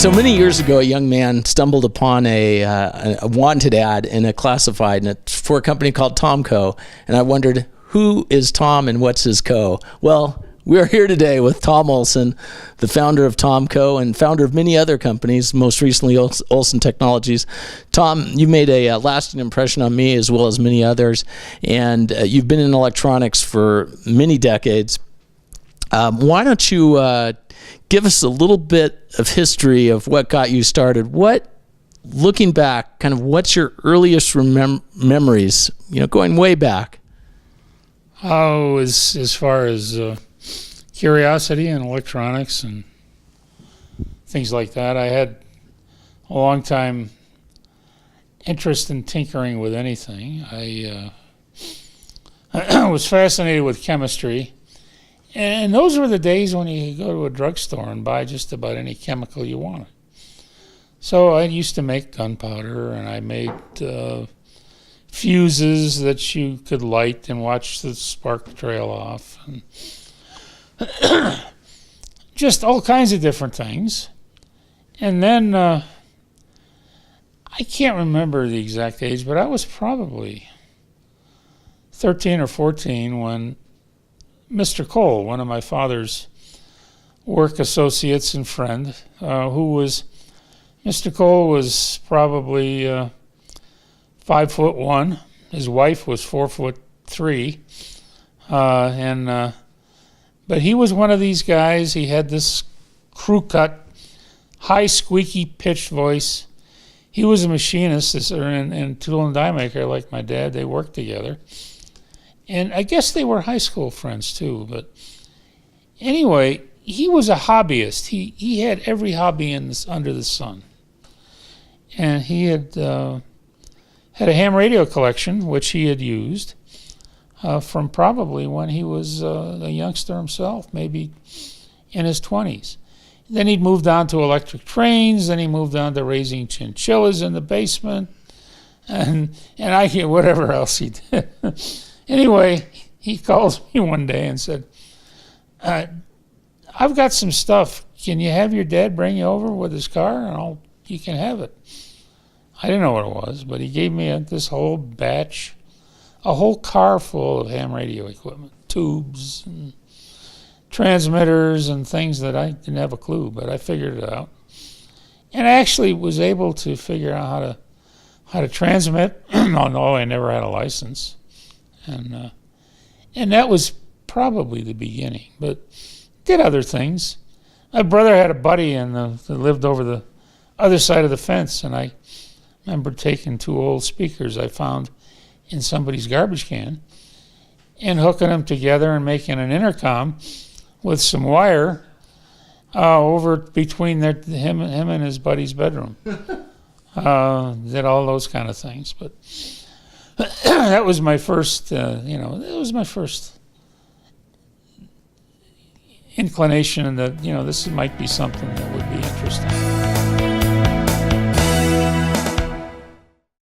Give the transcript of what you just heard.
So many years ago, a young man stumbled upon a wanted ad in a classified, and it's for a company called Tomco. And I wondered, who is Tom and what's his co? Well, we're here today with Tom Olson, the founder of Tomco and founder of many other companies, most recently Olson Technologies. Tom, you made a lasting impression on me as well as many others, and you've been in electronics for many decades. Why don't you give us a little bit of history of what got you started? Looking back, kind of what's your earliest memories, going way back? Oh, as far as curiosity in electronics and things like that, I had a long time interest in tinkering with anything. I was fascinated with chemistry. And those were the days when you could go to a drugstore and buy just about any chemical you wanted. So I used to make gunpowder, and I made fuses that you could light and watch the spark trail off. And just all kinds of different things. And then, I can't remember the exact age, but I was probably 13 or 14 when Mr. Cole, one of my father's work associates and friend, Mr. Cole was probably 5'1". His wife was 4'3", but he was one of these guys. He had this crew cut, high squeaky pitched voice. He was a machinist and tool and die maker like my dad. They worked together. And I guess they were high school friends too. But anyway, he was a hobbyist. He had every hobby under the sun. And he had a ham radio collection, which he had used from probably when he was a youngster himself, maybe in his 20s. Then he'd moved on to electric trains. Then he moved on to raising chinchillas in the basement, and whatever else he did. Anyway, he calls me one day and said, I've got some stuff. Can you have your dad bring you over with his car, and you can have it. I didn't know what it was, but he gave me this whole batch, a whole car full of ham radio equipment, tubes and transmitters and things that I didn't have a clue, but I figured it out. And I actually was able to figure out how to transmit, although I never had a license. And that was probably the beginning, but did other things. My brother had a buddy that lived over the other side of the fence, and I remember taking 2 old speakers I found in somebody's garbage can and hooking them together and making an intercom with some wire over between him and his buddy's bedroom. Did all those kind of things, but that was my first, it was my first inclination that, this might be something that